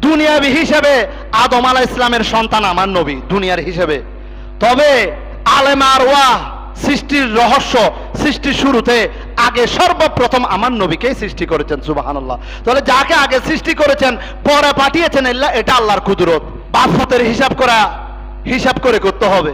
দুনিয়াবি হিসেবে আদম আলাইহিস সালামের সন্তান আমার নবী দুনিয়ার হিসেবে। তবে আলেম আরওয়াহ সৃষ্টির রহস্য, সৃষ্টির শুরুতে আগে সর্বপ্রথম আমার নবীকেই সৃষ্টি করেছেন। সুবহানাল্লাহ। তাহলে যাকে আগে সৃষ্টি করেছেন পরে পাঠিয়েছেন, এটা আল্লাহর কুদরত। বাফতের হিসাব করে করতে হবে।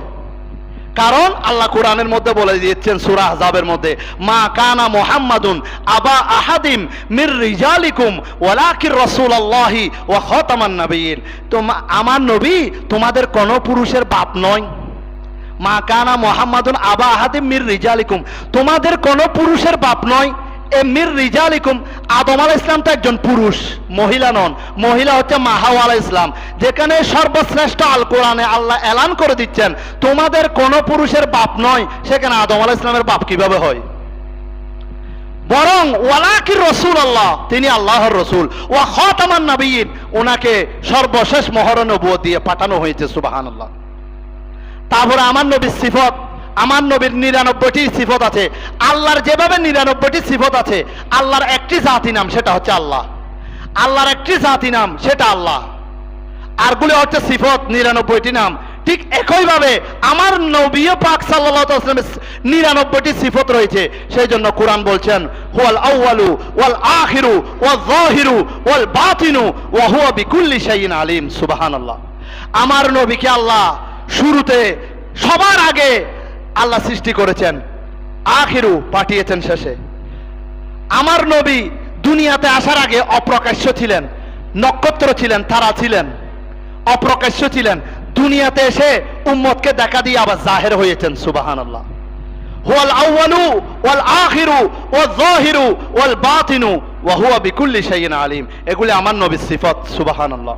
কারণ আল্লাহ কোরআনের মধ্যে বলে দিয়েছেন সূরা আহজাবের মধ্যে, মা কানা মুহাম্মাদুন আবা আহাদিম মির রিজালিকুম ওয়ালাকির রাসূলুল্লাহি ওয়া খাতামান নাবিয়্যিন। তো আমার নবী তোমাদের কোন পুরুষের বাপ নয়। মা কানা মুহাম্মাদুন আবা আহাদিম মির রিজালিকুম, তোমাদের কোন পুরুষের বাপ নয়। এ মির রিজালিকুম, আদম আলাইহিস সালাম তো একজন পুরুষ, মহিলা নন। মহিলা হচ্ছে মা হাওয়া আলাইহিস সালাম। যেখানে সর্বশ্রেষ্ঠ আল কোরআনে আল্লাহ এলান করে দিচ্ছেন তোমাদের কোন পুরুষের বাপ নয়, সেখানে আদম আলাইহিস সালামের বাপ কিভাবে হয়? বরং ওয়ালাকির রাসূলুল্লাহ, তিনি আল্লাহর রাসূল, ওয়া খাতামান নাবিয়্যিন, ওনাকে সর্বশেষ মোহর নবুয়ত দিয়ে পাঠানো হয়েছে। সুবহানাল্লাহ। তারপরে আমার নবীর সিফত, আমার নবীর 99টি সিফত আছে। আল্লাহর যেভাবে 99টি সিফত আছে, আল্লাহর একটি জাতি নাম, সেটা হচ্ছে আল্লাহ। আল্লাহর একটি জাতি নাম, সেটা আল্লাহ। আরগুলো হচ্ছে সিফত, 99টি নাম। ঠিক একইভাবে আমার নবী পাক সাল্লাল্লাহু আলাইহি ওয়াসাল্লামের 99টি সিফত রয়েছে। সেই জন্য কোরআন বলছেন, হুয়াল আউয়ালু ওয়াল আখিরু ওয়াল যাহিরু ওয়াল বাতিনু ওয়া হুয়া বিকুল্লি শাইইন আলিম। সুবহানাল্লাহ। আমার নবীকে আল্লাহ শুরুতে সবার আগে আল্লাহ সৃষ্টি করেছেন, আখিরু পাঠিয়েছেন শেষে। আমার নবী দুনিয়াতে আসার আগে অপ্রকাশ্য ছিলেন, নক্ষত্র ছিলেন, তারা ছিলেন, অপ্রকাশ্য ছিলেন। দুনিয়াতে এসে উম্মতকে দেখা দিয়ে আবার জাহের হয়েছেন। সুবহানাল্লাহ। হুয়াল আউয়ালু ওয়াল আখিরু ওয়াল যাহিরু ওয়াল বাতিনু ওয়া হুয়া বিকুল্লি শাইইন আলিম। এগুলি আমার নবীর সিফত। সুবহানাল্লাহ।